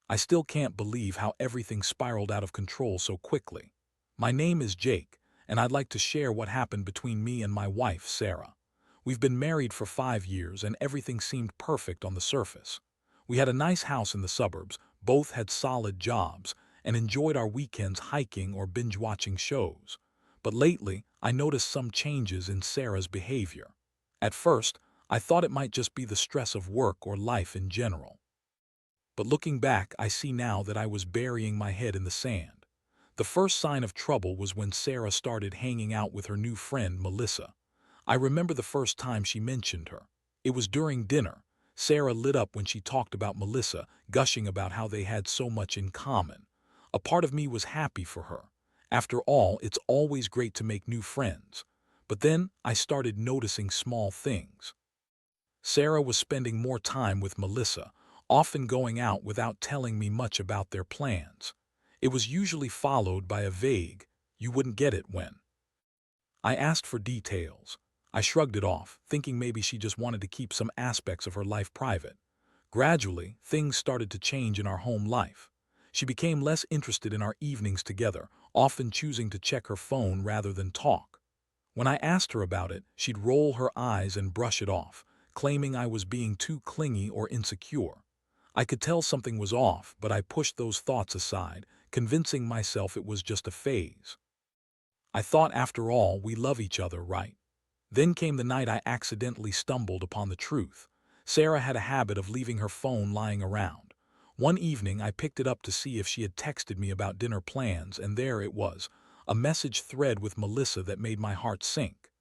I still can't believe how everything spiraled out of control so quickly. My name is Jake, and I'd like to share what happened between me and my wife, Sarah. We've been married for 5 years, and everything seemed perfect on the surface. We had a nice house in the suburbs, both had solid jobs, and enjoyed our weekends hiking or binge-watching shows. But lately, I noticed some changes in Sarah's behavior. At first, I thought it might just be the stress of work or life in general. But looking back, I see now that I was burying my head in the sand. The first sign of trouble was when Sarah started hanging out with her new friend, Melissa. I remember the first time she mentioned her. It was during dinner. Sarah lit up when she talked about Melissa, gushing about how they had so much in common. A part of me was happy for her. After all, it's always great to make new friends. But then I started noticing small things. Sarah was spending more time with Melissa, often going out without telling me much about their plans. It was usually followed by a vague, "You wouldn't get it when." I asked for details. I shrugged it off, thinking maybe she just wanted to keep some aspects of her life private. Gradually, things started to change in our home life. She became less interested in our evenings together, often choosing to check her phone rather than talk. When I asked her about it, she'd roll her eyes and brush it off, claiming I was being too clingy or insecure. I could tell something was off, but I pushed those thoughts aside, convincing myself it was just a phase. I thought, after all, we love each other, right? Then came the night I accidentally stumbled upon the truth. Sarah had a habit of leaving her phone lying around. One evening, I picked it up to see if she had texted me about dinner plans, and there it was, a message thread with Melissa that made my heart sink.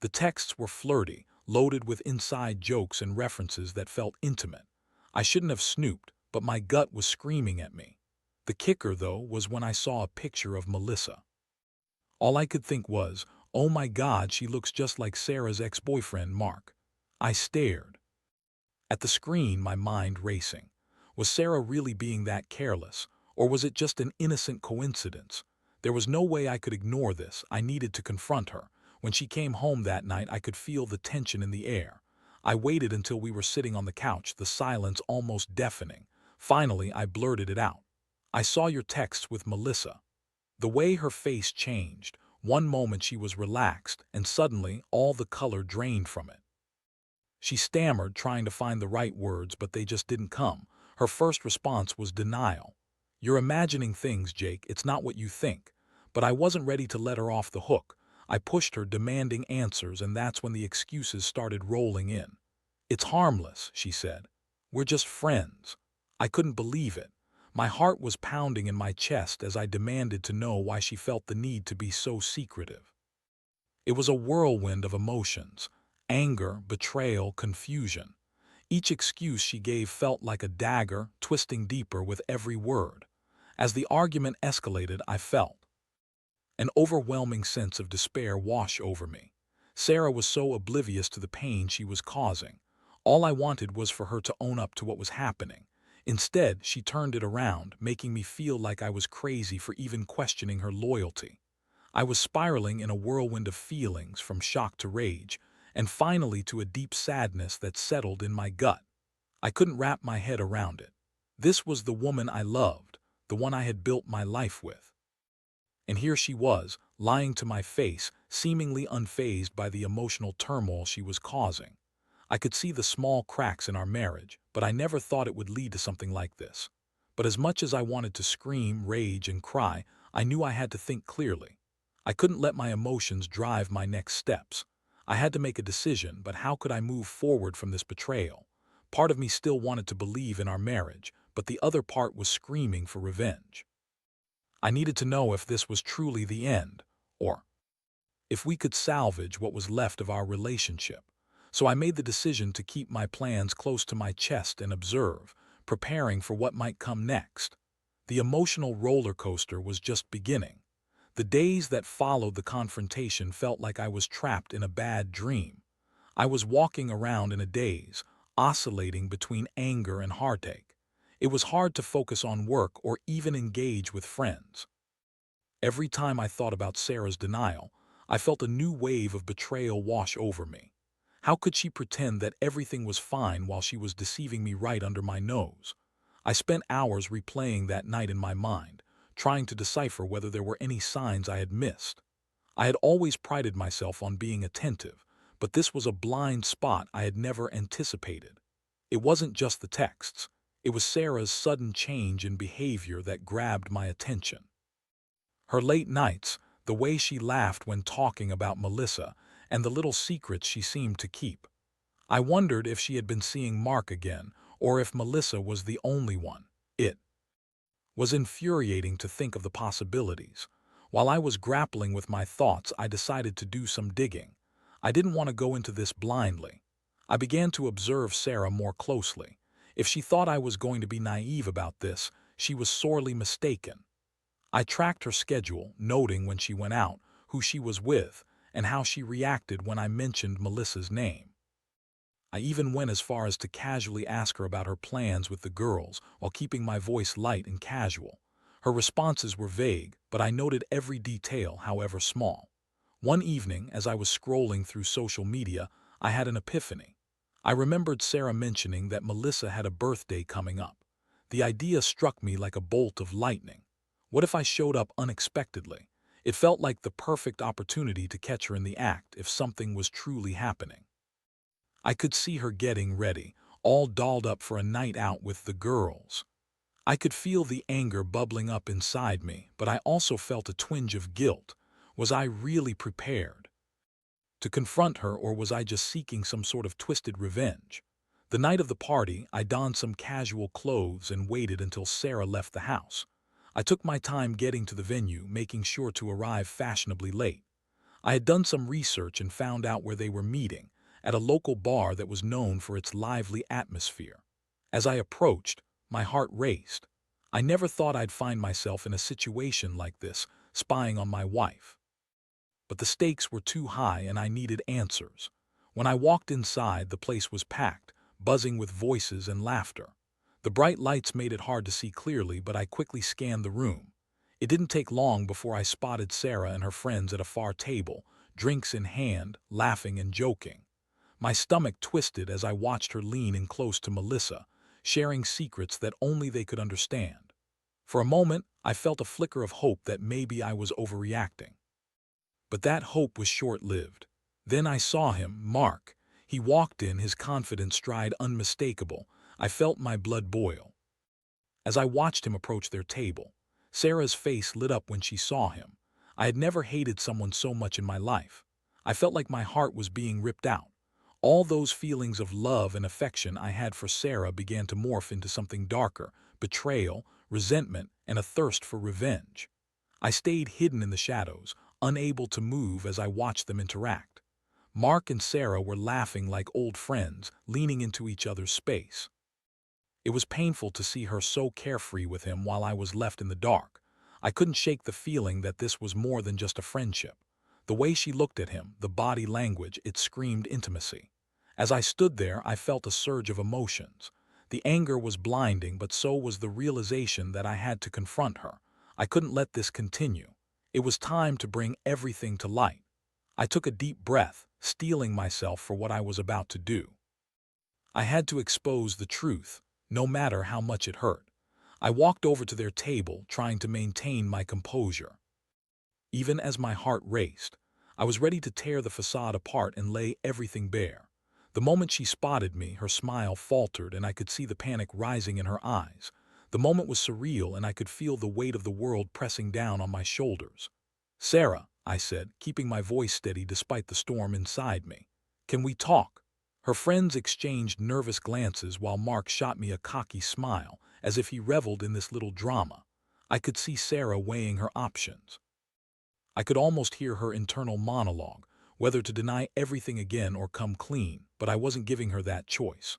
The texts were flirty, loaded with inside jokes and references that felt intimate. I shouldn't have snooped, but my gut was screaming at me. The kicker, though, was when I saw a picture of Melissa. All I could think was, oh my God, she looks just like Sarah's ex-boyfriend, Mark. I stared at the screen, my mind racing. Was Sarah really being that careless, or was it just an innocent coincidence? There was no way I could ignore this. I needed to confront her. When she came home that night, I could feel the tension in the air. I waited until we were sitting on the couch, the silence almost deafening. Finally, I blurted it out. "I saw your texts with Melissa." The way her face changed. One moment she was relaxed, and suddenly all the color drained from it. She stammered, trying to find the right words, but they just didn't come. Her first response was denial. "You're imagining things, Jake. It's not what you think." But I wasn't ready to let her off the hook. I pushed her, demanding answers, and that's when the excuses started rolling in. "It's harmless," she said. "We're just friends." I couldn't believe it. My heart was pounding in my chest as I demanded to know why she felt the need to be so secretive. It was a whirlwind of emotions: anger, betrayal, confusion. Each excuse she gave felt like a dagger, twisting deeper with every word. As the argument escalated, I felt an overwhelming sense of despair wash over me. Sarah was so oblivious to the pain she was causing. All I wanted was for her to own up to what was happening. Instead, she turned it around, making me feel like I was crazy for even questioning her loyalty. I was spiraling in a whirlwind of feelings, from shock to rage, and finally to a deep sadness that settled in my gut. I couldn't wrap my head around it. This was the woman I loved, the one I had built my life with. And here she was, lying to my face, seemingly unfazed by the emotional turmoil she was causing. I could see the small cracks in our marriage, but I never thought it would lead to something like this. But as much as I wanted to scream, rage, and cry, I knew I had to think clearly. I couldn't let my emotions drive my next steps. I had to make a decision, but how could I move forward from this betrayal? Part of me still wanted to believe in our marriage, but the other part was screaming for revenge. I needed to know if this was truly the end, or if we could salvage what was left of our relationship. So I made the decision to keep my plans close to my chest and observe, preparing for what might come next. The emotional roller coaster was just beginning. The days that followed the confrontation felt like I was trapped in a bad dream. I was walking around in a daze, oscillating between anger and heartache. It was hard to focus on work or even engage with friends. Every time I thought about Sarah's denial, I felt a new wave of betrayal wash over me. How could she pretend that everything was fine while she was deceiving me right under my nose? I spent hours replaying that night in my mind, trying to decipher whether there were any signs I had missed. I had always prided myself on being attentive, but this was a blind spot I had never anticipated. It wasn't just the texts. It was Sarah's sudden change in behavior that grabbed my attention. Her late nights, the way she laughed when talking about Melissa, and the little secrets she seemed to keep. I wondered if she had been seeing Mark again, or if Melissa was the only one. It was infuriating to think of the possibilities. While I was grappling with my thoughts, I decided to do some digging. I didn't want to go into this blindly. I began to observe Sarah more closely. If she thought I was going to be naive about this, she was sorely mistaken. I tracked her schedule, noting when she went out, who she was with, and how she reacted when I mentioned Melissa's name. I even went as far as to casually ask her about her plans with the girls while keeping my voice light and casual. Her responses were vague, but I noted every detail, however small. One evening, as I was scrolling through social media, I had an epiphany. I remembered Sarah mentioning that Melissa had a birthday coming up. The idea struck me like a bolt of lightning. What if I showed up unexpectedly? It felt like the perfect opportunity to catch her in the act if something was truly happening. I could see her getting ready, all dolled up for a night out with the girls. I could feel the anger bubbling up inside me, but I also felt a twinge of guilt. Was I really prepared to confront her, or was I just seeking some sort of twisted revenge? The night of the party, I donned some casual clothes and waited until Sarah left the house. I took my time getting to the venue, making sure to arrive fashionably late. I had done some research and found out where they were meeting, at a local bar that was known for its lively atmosphere. As I approached, my heart raced. I never thought I'd find myself in a situation like this, spying on my wife. But the stakes were too high and I needed answers. When I walked inside, the place was packed, buzzing with voices and laughter. The bright lights made it hard to see clearly, but I quickly scanned the room. It didn't take long before I spotted Sarah and her friends at a far table, drinks in hand, laughing and joking. My stomach twisted as I watched her lean in close to Melissa, sharing secrets that only they could understand. For a moment, I felt a flicker of hope that maybe I was overreacting. But that hope was short-lived. Then I saw him, Mark. He walked in, his confident stride unmistakable. I felt my blood boil. As I watched him approach their table, Sarah's face lit up when she saw him. I had never hated someone so much in my life. I felt like my heart was being ripped out. All those feelings of love and affection I had for Sarah began to morph into something darker: betrayal, resentment, and a thirst for revenge. I stayed hidden in the shadows, unable to move as I watched them interact. Mark and Sarah were laughing like old friends, leaning into each other's space. It was painful to see her so carefree with him while I was left in the dark. I couldn't shake the feeling that this was more than just a friendship. The way she looked at him, the body language, it screamed intimacy. As I stood there, I felt a surge of emotions. The anger was blinding, but so was the realization that I had to confront her. I couldn't let this continue. It was time to bring everything to light. I took a deep breath, steeling myself for what I was about to do. I had to expose the truth, no matter how much it hurt. I walked over to their table, trying to maintain my composure. Even as my heart raced, I was ready to tear the facade apart and lay everything bare. The moment she spotted me, her smile faltered and I could see the panic rising in her eyes. The moment was surreal and I could feel the weight of the world pressing down on my shoulders. "Sarah," I said, keeping my voice steady despite the storm inside me. "Can we talk?" Her friends exchanged nervous glances while Mark shot me a cocky smile, as if he reveled in this little drama. I could see Sarah weighing her options. I could almost hear her internal monologue, whether to deny everything again or come clean, but I wasn't giving her that choice.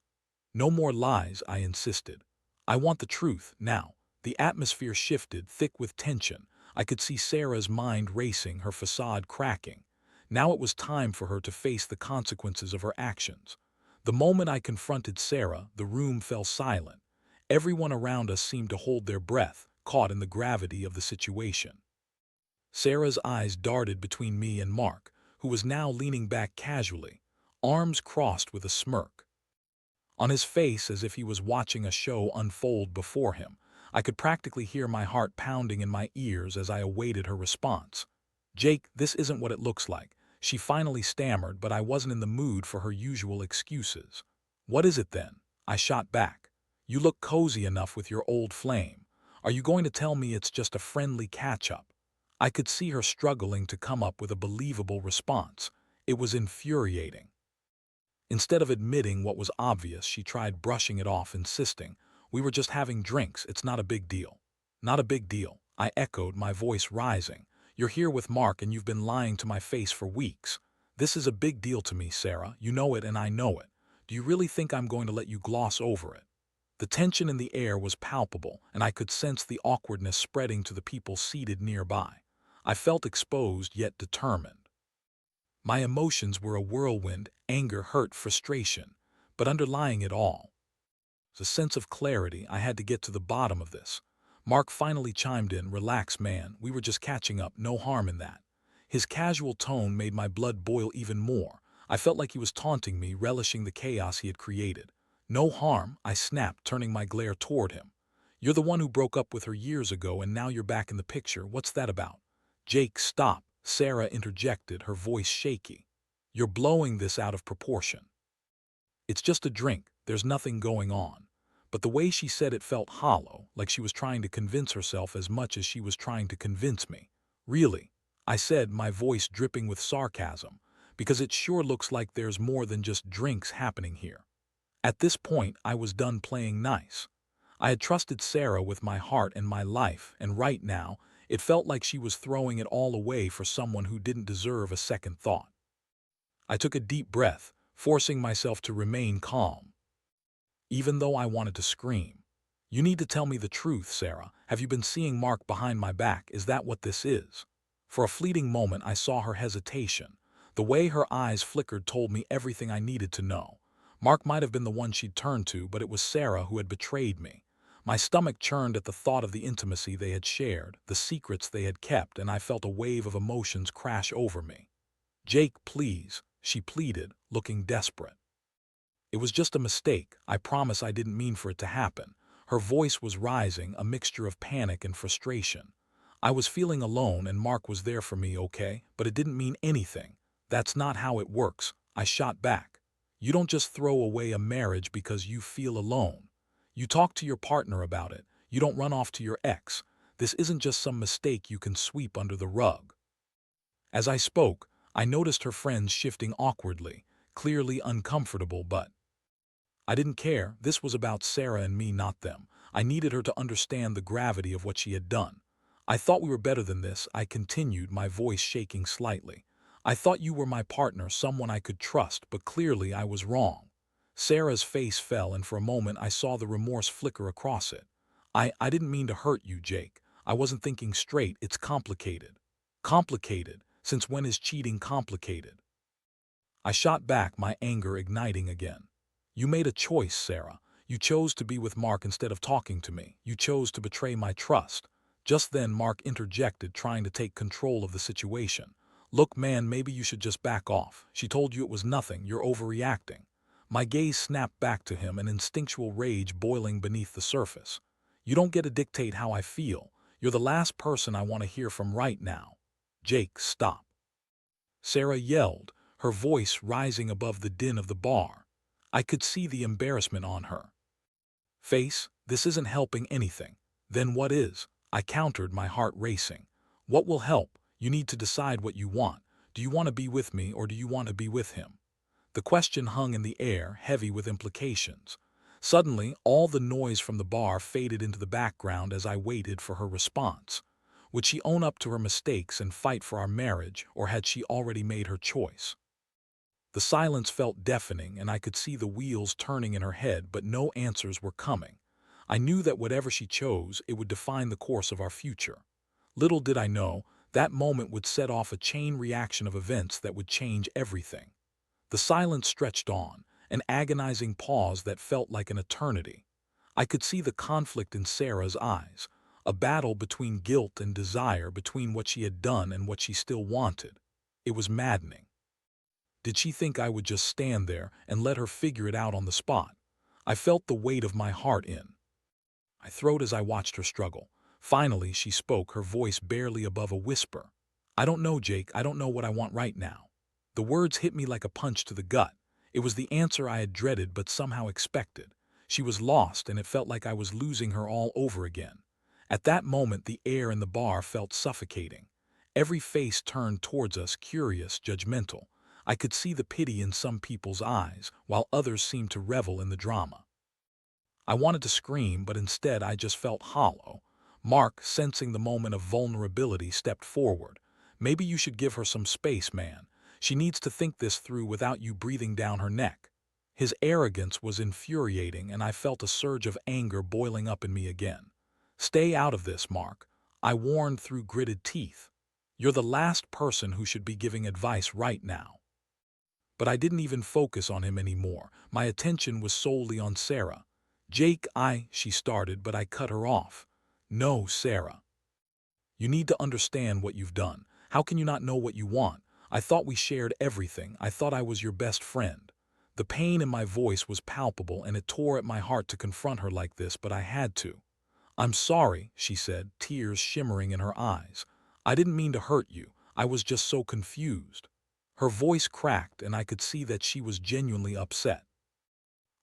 "No more lies," I insisted. "I want the truth, now." The atmosphere shifted, thick with tension. I could see Sarah's mind racing, her facade cracking. Now it was time for her to face the consequences of her actions. The moment I confronted Sarah, the room fell silent. Everyone around us seemed to hold their breath, caught in the gravity of the situation. Sarah's eyes darted between me and Mark, who was now leaning back casually, arms crossed with a smirk. on his face as if he was watching a show unfold before him. I could practically hear my heart pounding in my ears as I awaited her response. "Jake, this isn't what it looks like," she finally stammered, but I wasn't in the mood for her usual excuses. "What is it then?" I shot back. "You look cozy enough with your old flame. Are you going to tell me it's just a friendly catch-up?" I could see her struggling to come up with a believable response. It was infuriating. Instead of admitting what was obvious, she tried brushing it off, insisting, "We were just having drinks, it's not a big deal." "Not a big deal," I echoed, my voice rising. "You're here with Mark and you've been lying to my face for weeks. This is a big deal to me, Sarah. You know it and I know it. Do you really think I'm going to let you gloss over it?" The tension in the air was palpable, and I could sense the awkwardness spreading to the people seated nearby. I felt exposed yet determined. My emotions were a whirlwind: anger, hurt, frustration. But underlying it all, the sense of clarity. I had to get to the bottom of this. Mark finally chimed in, "Relax, man. We were just catching up. No harm in that." His casual tone made my blood boil even more. I felt like he was taunting me, relishing the chaos he had created. "No harm," I snapped, turning my glare toward him. "You're the one who broke up with her years ago, and now you're back in the picture. What's that about?" "Jake, stop," Sarah interjected, her voice shaky. "You're blowing this out of proportion. It's just a drink. There's nothing going on." But the way she said it felt hollow, like she was trying to convince herself as much as she was trying to convince me. "Really?" I said, my voice dripping with sarcasm, "because it sure looks like there's more than just drinks happening here." At this point, I was done playing nice. I had trusted Sarah with my heart and my life, and right now, it felt like she was throwing it all away for someone who didn't deserve a second thought. I took a deep breath, forcing myself to remain calm, even though I wanted to scream. "You need to tell me the truth, Sarah. Have you been seeing Mark behind my back? Is that what this is?" For a fleeting moment, I saw her hesitation. The way her eyes flickered told me everything I needed to know. Mark might have been the one she'd turned to, but it was Sarah who had betrayed me. My stomach churned at the thought of the intimacy they had shared, the secrets they had kept, and I felt a wave of emotions crash over me. "Jake, please," she pleaded, looking desperate. "It was just a mistake. I promise I didn't mean for it to happen." Her voice was rising, a mixture of panic and frustration. "I was feeling alone and Mark was there for me, okay? But it didn't mean anything. That's not how it works," I shot back. "You don't just throw away a marriage because you feel alone. You talk to your partner about it. You don't run off to your ex. This isn't just some mistake you can sweep under the rug." As I spoke, I noticed her friends shifting awkwardly, clearly uncomfortable, but I didn't care. This was about Sarah and me, not them. I needed her to understand the gravity of what she had done. "I thought we were better than this," I continued, my voice shaking slightly. "I thought you were my partner, someone I could trust, but clearly I was wrong." Sarah's face fell, and for a moment I saw the remorse flicker across it. I didn't mean to hurt you, Jake. I wasn't thinking straight. It's complicated." "Complicated? Since when is cheating complicated?" I shot back, my anger igniting again. "You made a choice, Sarah. You chose to be with Mark instead of talking to me. You chose to betray my trust." Just then Mark interjected, trying to take control of the situation. "Look, man, maybe you should just back off. She told you it was nothing. You're overreacting." My gaze snapped back to him, an instinctual rage boiling beneath the surface. "You don't get to dictate how I feel. You're the last person I want to hear from right now." "Jake, stop," Sarah yelled, her voice rising above the din of the bar. I could see the embarrassment on her face. "This isn't helping anything." "Then what is?" I countered, my heart racing. "What will help? You need to decide what you want. Do you want to be with me or do you want to be with him?" The question hung in the air, heavy with implications. Suddenly, all the noise from the bar faded into the background as I waited for her response. Would she own up to her mistakes and fight for our marriage, or had she already made her choice? The silence felt deafening, and I could see the wheels turning in her head, but no answers were coming. I knew that whatever she chose, it would define the course of our future. Little did I know, that moment would set off a chain reaction of events that would change everything. The silence stretched on, an agonizing pause that felt like an eternity. I could see the conflict in Sarah's eyes, a battle between guilt and desire, between what she had done and what she still wanted. It was maddening. Did she think I would just stand there and let her figure it out on the spot? I felt the weight of my heart in my throat as I watched her struggle. Finally, she spoke, her voice barely above a whisper. "I don't know, Jake. I don't know what I want right now." The words hit me like a punch to the gut. It was the answer I had dreaded but somehow expected. She was lost, and it felt like I was losing her all over again. At that moment, the air in the bar felt suffocating. Every face turned towards us, curious, judgmental. I could see the pity in some people's eyes, while others seemed to revel in the drama. I wanted to scream, but instead I just felt hollow. Mark, sensing the moment of vulnerability, stepped forward. "Maybe you should give her some space, man. She needs to think this through without you breathing down her neck." His arrogance was infuriating, and I felt a surge of anger boiling up in me again. "Stay out of this, Mark," I warned through gritted teeth. "You're the last person who should be giving advice right now." But I didn't even focus on him anymore. My attention was solely on Sarah. "Jake, she started, but I cut her off. "No, Sarah. You need to understand what you've done. How can you not know what you want? I thought we shared everything. I thought I was your best friend." The pain in my voice was palpable, and it tore at my heart to confront her like this, but I had to. "I'm sorry," she said, tears shimmering in her eyes. "I didn't mean to hurt you. I was just so confused." Her voice cracked, and I could see that she was genuinely upset.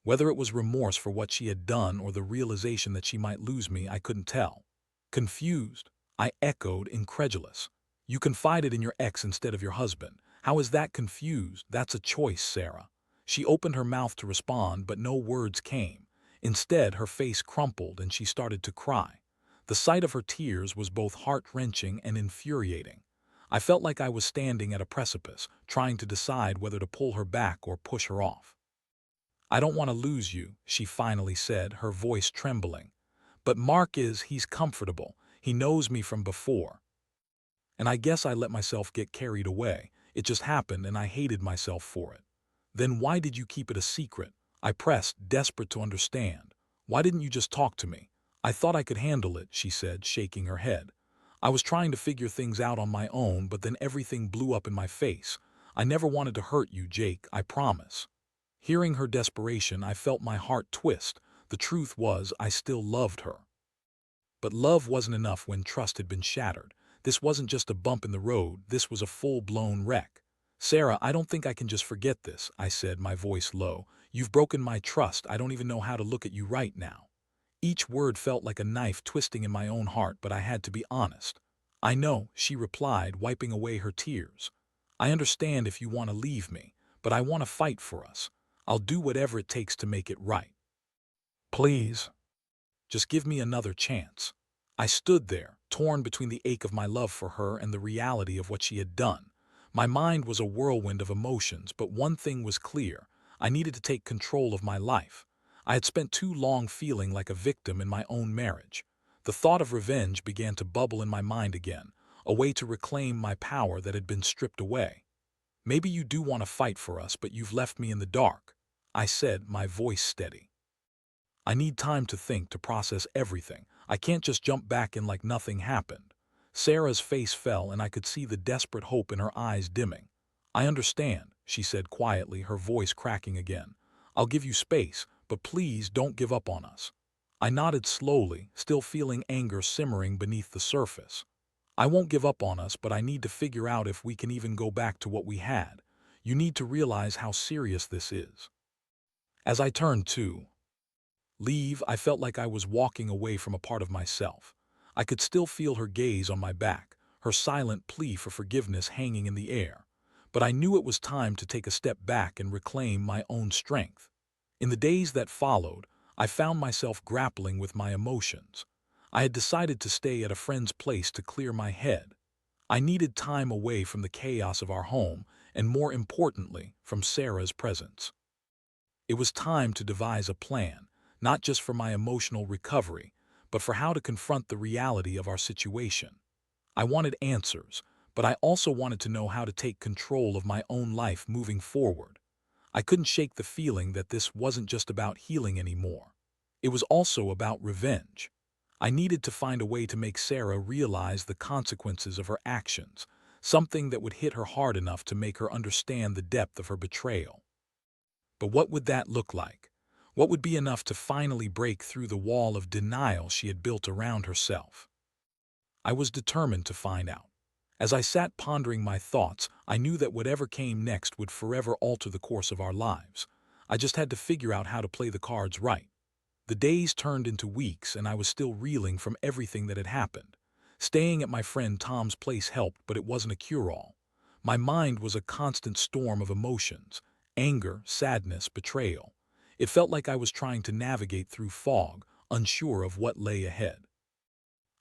Whether it was remorse for what she had done or the realization that she might lose me, I couldn't tell. "Confused?" I echoed, incredulous. "You confided in your ex instead of your husband. How is that confused? That's a choice, Sarah." She opened her mouth to respond, but no words came. Instead, her face crumpled and she started to cry. The sight of her tears was both heart-wrenching and infuriating. I felt like I was standing at a precipice, trying to decide whether to pull her back or push her off. "I don't want to lose you," she finally said, her voice trembling. "But he's comfortable. He knows me from before." And I guess I let myself get carried away. It just happened, and I hated myself for it. "Then why did you keep it a secret?" I pressed, desperate to understand. "Why didn't you just talk to me?" "I thought I could handle it," she said, shaking her head. "I was trying to figure things out on my own, but then everything blew up in my face. I never wanted to hurt you, Jake, I promise." Hearing her desperation, I felt my heart twist. The truth was, I still loved her. But love wasn't enough when trust had been shattered. This wasn't just a bump in the road, this was a full-blown wreck. "Sarah, I don't think I can just forget this," I said, my voice low. "You've broken my trust. I don't even know how to look at you right now." Each word felt like a knife twisting in my own heart, but I had to be honest. "I know," she replied, wiping away her tears. "I understand if you want to leave me, but I want to fight for us. I'll do whatever it takes to make it right. Please, just give me another chance." I stood there, torn between the ache of my love for her and the reality of what she had done. My mind was a whirlwind of emotions, but one thing was clear. I needed to take control of my life. I had spent too long feeling like a victim in my own marriage. The thought of revenge began to bubble in my mind again, a way to reclaim my power that had been stripped away. "Maybe you do want to fight for us, but you've left me in the dark," I said, my voice steady. "I need time to think, to process everything. I can't just jump back in like nothing happened." Sarah's face fell, and I could see the desperate hope in her eyes dimming. "I understand," she said quietly, her voice cracking again. "I'll give you space, but please don't give up on us." I nodded slowly, still feeling anger simmering beneath the surface. "I won't give up on us, but I need to figure out if we can even go back to what we had. You need to realize how serious this is." As I turned to leave, I felt like I was walking away from a part of myself. I could still feel her gaze on my back, her silent plea for forgiveness hanging in the air. But I knew it was time to take a step back and reclaim my own strength. In the days that followed, I found myself grappling with my emotions. I had decided to stay at a friend's place to clear my head. I needed time away from the chaos of our home, and more importantly, from Sarah's presence. It was time to devise a plan, not just for my emotional recovery, but for how to confront the reality of our situation. I wanted answers, but I also wanted to know how to take control of my own life moving forward. I couldn't shake the feeling that this wasn't just about healing anymore. It was also about revenge. I needed to find a way to make Sarah realize the consequences of her actions, something that would hit her hard enough to make her understand the depth of her betrayal. But what would that look like? What would be enough to finally break through the wall of denial she had built around herself? I was determined to find out. As I sat pondering my thoughts, I knew that whatever came next would forever alter the course of our lives. I just had to figure out how to play the cards right. The days turned into weeks, and I was still reeling from everything that had happened. Staying at my friend Tom's place helped, but it wasn't a cure-all. My mind was a constant storm of emotions: anger, sadness, betrayal. It felt like I was trying to navigate through fog, unsure of what lay ahead.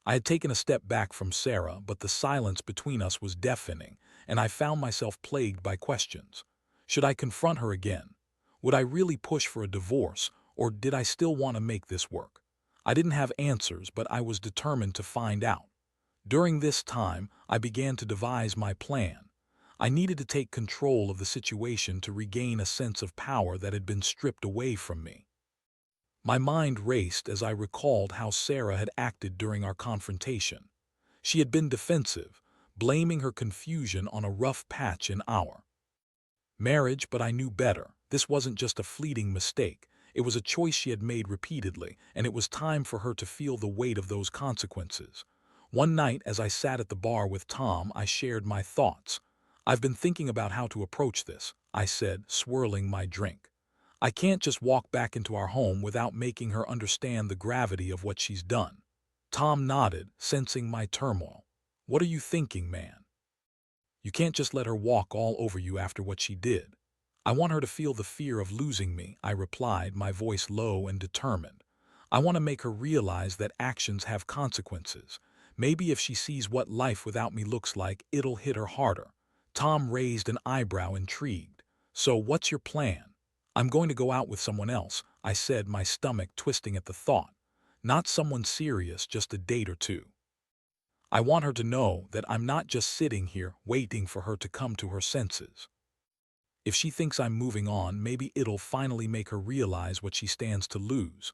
I had taken a step back from Sarah, but the silence between us was deafening, and I found myself plagued by questions. Should I confront her again? Would I really push for a divorce, or did I still want to make this work? I didn't have answers, but I was determined to find out. During this time, I began to devise my plan. I needed to take control of the situation to regain a sense of power that had been stripped away from me. My mind raced as I recalled how Sarah had acted during our confrontation. She had been defensive, blaming her confusion on a rough patch in our marriage, but I knew better. This wasn't just a fleeting mistake. It was a choice she had made repeatedly, and it was time for her to feel the weight of those consequences. One night, as I sat at the bar with Tom, I shared my thoughts. "I've been thinking about how to approach this," I said, swirling my drink. "I can't just walk back into our home without making her understand the gravity of what she's done." Tom nodded, sensing my turmoil. "What are you thinking, man? You can't just let her walk all over you after what she did." "I want her to feel the fear of losing me," I replied, my voice low and determined. "I want to make her realize that actions have consequences. Maybe if she sees what life without me looks like, it'll hit her harder." Tom raised an eyebrow, intrigued. "So what's your plan?" "I'm going to go out with someone else," I said, my stomach twisting at the thought. "Not someone serious, just a date or two. I want her to know that I'm not just sitting here waiting for her to come to her senses. If she thinks I'm moving on, maybe it'll finally make her realize what she stands to lose."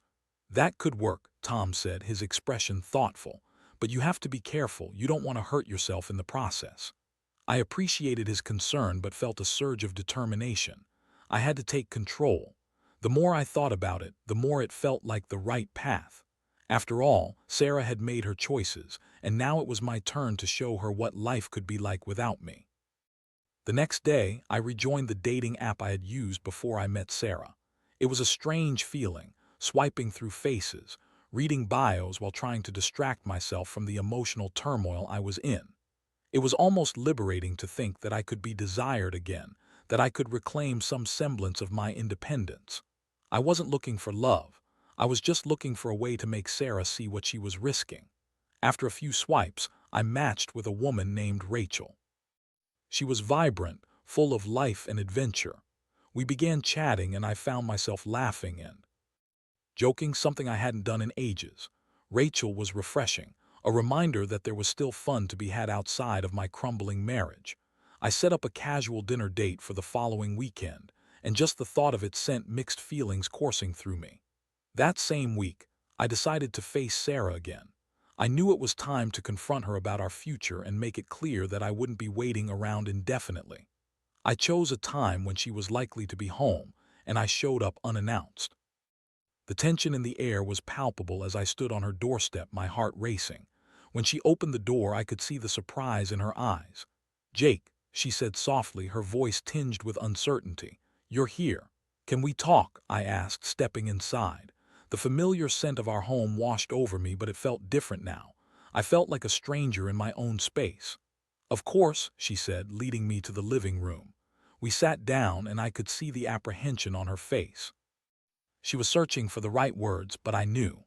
"That could work," Tom said, his expression thoughtful. "But you have to be careful. You don't want to hurt yourself in the process." I appreciated his concern, but felt a surge of determination. I had to take control. The more I thought about it, the more it felt like the right path. After all, Sarah had made her choices, and now it was my turn to show her what life could be like without me. The next day, I rejoined the dating app I had used before I met Sarah. It was a strange feeling, swiping through faces, reading bios while trying to distract myself from the emotional turmoil I was in. It was almost liberating to think that I could be desired again, that I could reclaim some semblance of my independence. I wasn't looking for love. I was just looking for a way to make Sarah see what she was risking. After a few swipes, I matched with a woman named Rachel. She was vibrant, full of life and adventure. We began chatting, and I found myself laughing and joking, something I hadn't done in ages. Rachel was refreshing, a reminder that there was still fun to be had outside of my crumbling marriage. I set up a casual dinner date for the following weekend, and just the thought of it sent mixed feelings coursing through me. That same week, I decided to face Sarah again. I knew it was time to confront her about our future and make it clear that I wouldn't be waiting around indefinitely. I chose a time when she was likely to be home, and I showed up unannounced. The tension in the air was palpable as I stood on her doorstep, my heart racing. When she opened the door, I could see the surprise in her eyes. "Jake," she said softly, her voice tinged with uncertainty. "You're here. Can we talk?" I asked, stepping inside. The familiar scent of our home washed over me, but it felt different now. I felt like a stranger in my own space. "Of course," she said, leading me to the living room. We sat down, and I could see the apprehension on her face. She was searching for the right words, but I knew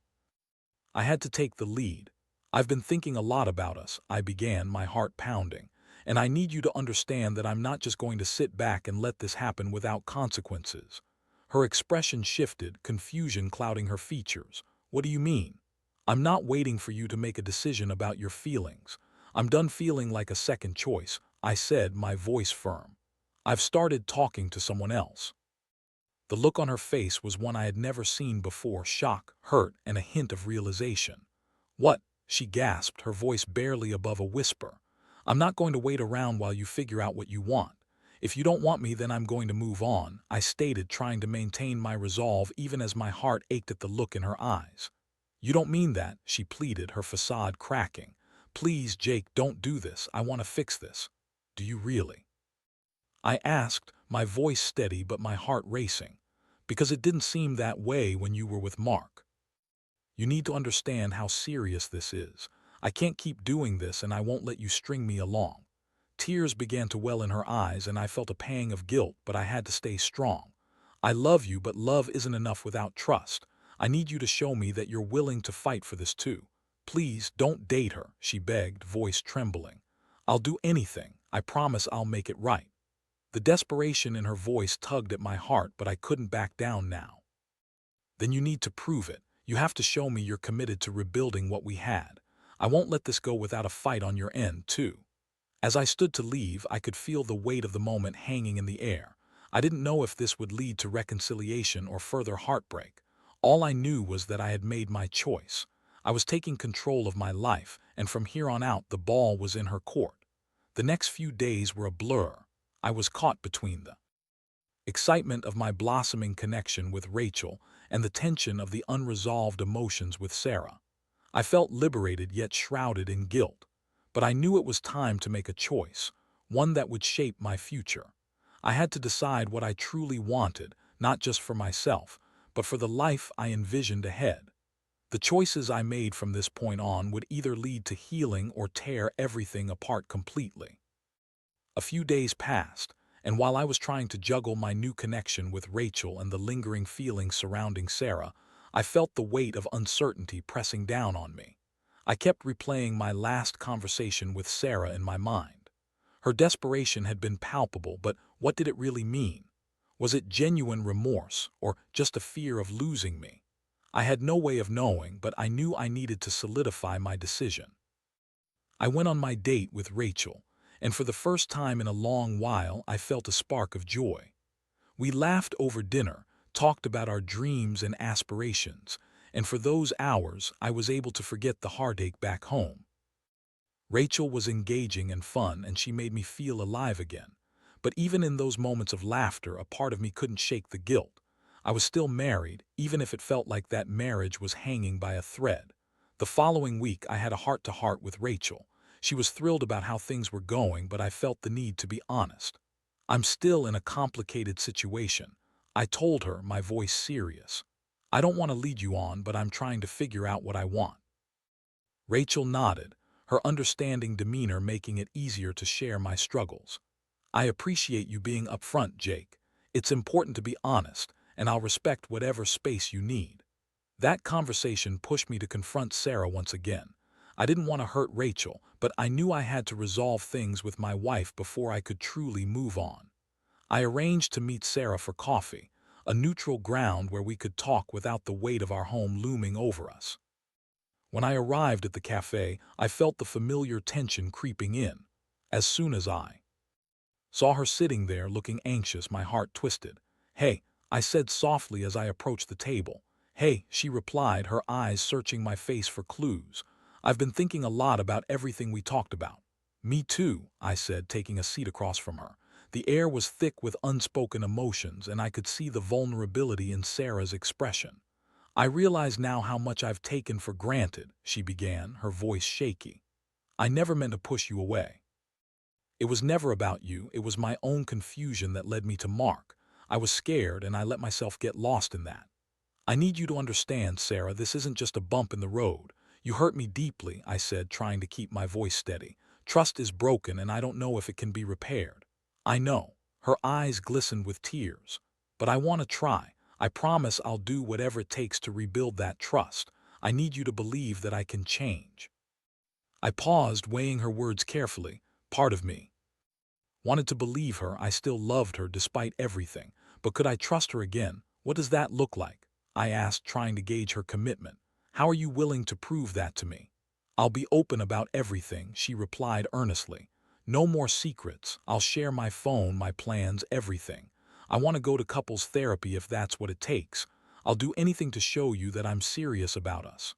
I had to take the lead. "I've been thinking a lot about us," I began, my heart pounding. "And I need you to understand that I'm not just going to sit back and let this happen without consequences." Her expression shifted, confusion clouding her features. "What do you mean?" "I'm not waiting for you to make a decision about your feelings. I'm done feeling like a second choice," I said, my voice firm. "I've started talking to someone else." The look on her face was one I had never seen before: shock, hurt, and a hint of realization. "What?" she gasped, her voice barely above a whisper. "I'm not going to wait around while you figure out what you want. If you don't want me, then I'm going to move on, I stated, trying to maintain my resolve even as my heart ached at the look in her eyes. You don't mean that, she pleaded, her facade cracking. Please, Jake, don't do this. I want to fix this. Do you really? I asked, my voice steady but my heart racing. Because it didn't seem that way when you were with Mark. You need to understand how serious this is. I can't keep doing this, and I won't let you string me along. Tears began to well in her eyes, and I felt a pang of guilt, but I had to stay strong. I love you, but love isn't enough without trust. I need you to show me that you're willing to fight for this too. Please, don't date her, she begged, voice trembling. I'll do anything. I promise I'll make it right. The desperation in her voice tugged at my heart, but I couldn't back down now. Then you need to prove it. You have to show me you're committed to rebuilding what we had. I won't let this go without a fight on your end, too. As I stood to leave, I could feel the weight of the moment hanging in the air. I didn't know if this would lead to reconciliation or further heartbreak. All I knew was that I had made my choice. I was taking control of my life, and from here on out the ball was in her court. The next few days were a blur. I was caught between the excitement of my blossoming connection with Rachel and the tension of the unresolved emotions with Sarah. I felt liberated yet shrouded in guilt. But I knew it was time to make a choice, one that would shape my future. I had to decide what I truly wanted, not just for myself, but for the life I envisioned ahead. The choices I made from this point on would either lead to healing or tear everything apart completely. A few days passed, and while I was trying to juggle my new connection with Rachel and the lingering feelings surrounding Sarah, I felt the weight of uncertainty pressing down on me. I kept replaying my last conversation with Sarah in my mind. Her desperation had been palpable, but what did it really mean? Was it genuine remorse, or just a fear of losing me? I had no way of knowing, but I knew I needed to solidify my decision. I went on my date with Rachel, and for the first time in a long while I felt a spark of joy. We laughed over dinner, talked about our dreams and aspirations, and for those hours I was able to forget the heartache back home. Rachel was engaging and fun, and she made me feel alive again. But even in those moments of laughter, a part of me couldn't shake the guilt. I was still married, even if it felt like that marriage was hanging by a thread. The following week I had a heart-to-heart with Rachel. She was thrilled about how things were going, but I felt the need to be honest. I'm still in a complicated situation, I told her, my voice serious. I don't want to lead you on, but I'm trying to figure out what I want. Rachel nodded, her understanding demeanor making it easier to share my struggles. I appreciate you being upfront, Jake. It's important to be honest, and I'll respect whatever space you need. That conversation pushed me to confront Sarah once again. I didn't want to hurt Rachel, but I knew I had to resolve things with my wife before I could truly move on. I arranged to meet Sarah for coffee, a neutral ground where we could talk without the weight of our home looming over us. When I arrived at the cafe, I felt the familiar tension creeping in. As soon as I saw her sitting there looking anxious, my heart twisted. "Hey," I said softly as I approached the table. "Hey," she replied, her eyes searching my face for clues. "I've been thinking a lot about everything we talked about." "Me too," I said, taking a seat across from her. The air was thick with unspoken emotions, and I could see the vulnerability in Sarah's expression. "I realize now how much I've taken for granted," she began, her voice shaky. "I never meant to push you away. It was never about you, it was my own confusion that led me to Mark. I was scared, and I let myself get lost in that. I need you to understand, Sarah, this isn't just a bump in the road. You hurt me deeply," I said, trying to keep my voice steady. "Trust is broken, and I don't know if it can be repaired." "I know." Her eyes glistened with tears. "But I want to try. I promise I'll do whatever it takes to rebuild that trust. I need you to believe that I can change." I paused, weighing her words carefully. Part of me wanted to believe her. I still loved her despite everything. But could I trust her again? What does that look like? I asked, trying to gauge her commitment. "How are you willing to prove that to me?" "I'll be open about everything," she replied earnestly. "No more secrets. I'll share my phone, my plans, everything. I want to go to couples therapy if that's what it takes. I'll do anything to show you that I'm serious about us."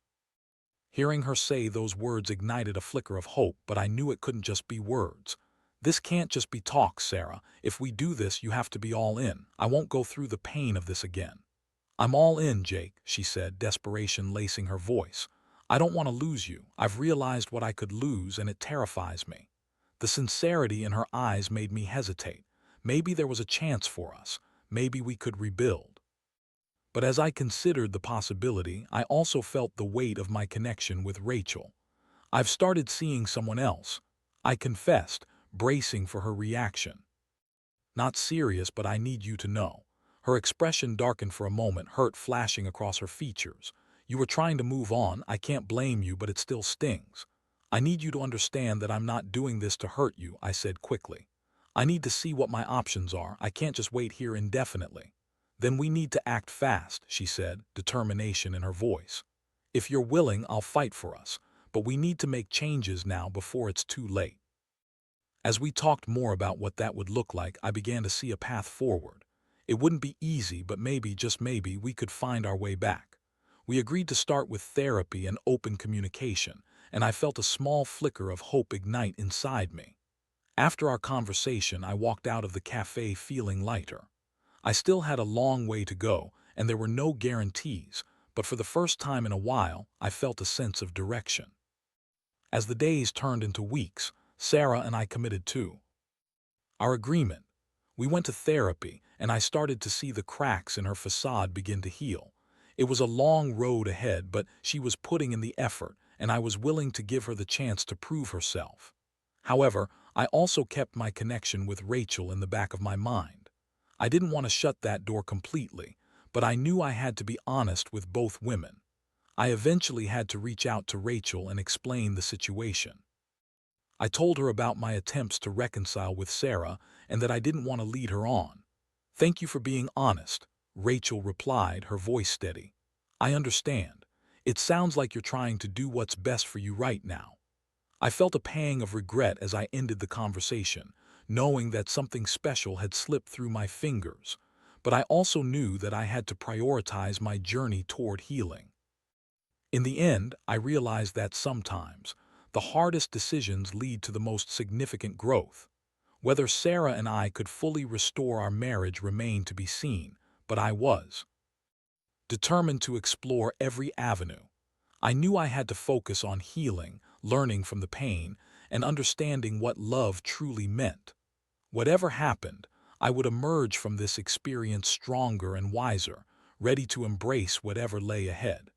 Hearing her say those words ignited a flicker of hope, but I knew it couldn't just be words. This can't just be talk, Sarah. If we do this, you have to be all in. I won't go through the pain of this again. I'm all in, Jake, she said, desperation lacing her voice. I don't want to lose you. I've realized what I could lose, and it terrifies me. The sincerity in her eyes made me hesitate. Maybe there was a chance for us. Maybe we could rebuild. But as I considered the possibility, I also felt the weight of my connection with Rachel. I've started seeing someone else, I confessed, bracing for her reaction. Not serious, but I need you to know. Her expression darkened for a moment, hurt flashing across her features. You were trying to move on. I can't blame you, but it still stings. I need you to understand that I'm not doing this to hurt you, I said quickly. I need to see what my options are. I can't just wait here indefinitely. Then we need to act fast, she said, determination in her voice. If you're willing, I'll fight for us, but we need to make changes now before it's too late. As we talked more about what that would look like, I began to see a path forward. It wouldn't be easy, but maybe, just maybe, we could find our way back. We agreed to start with therapy and open communication, and I felt a small flicker of hope ignite inside me. After our conversation, I walked out of the cafe feeling lighter. I still had a long way to go, and there were no guarantees, but for the first time in a while, I felt a sense of direction. As the days turned into weeks, Sarah and I committed to our agreement. We went to therapy, and I started to see the cracks in her facade begin to heal. It was a long road ahead, but she was putting in the effort, and I was willing to give her the chance to prove herself. However, I also kept my connection with Rachel in the back of my mind. I didn't want to shut that door completely, but I knew I had to be honest with both women. I eventually had to reach out to Rachel and explain the situation. I told her about my attempts to reconcile with Sarah and that I didn't want to lead her on. "Thank you for being honest," Rachel replied, her voice steady. "I understand. It sounds like you're trying to do what's best for you right now." I felt a pang of regret as I ended the conversation, knowing that something special had slipped through my fingers, but I also knew that I had to prioritize my journey toward healing. In the end, I realized that sometimes the hardest decisions lead to the most significant growth. Whether Sarah and I could fully restore our marriage remained to be seen, but I was determined to explore every avenue. I knew I had to focus on healing, learning from the pain, and understanding what love truly meant. Whatever happened, I would emerge from this experience stronger and wiser, ready to embrace whatever lay ahead.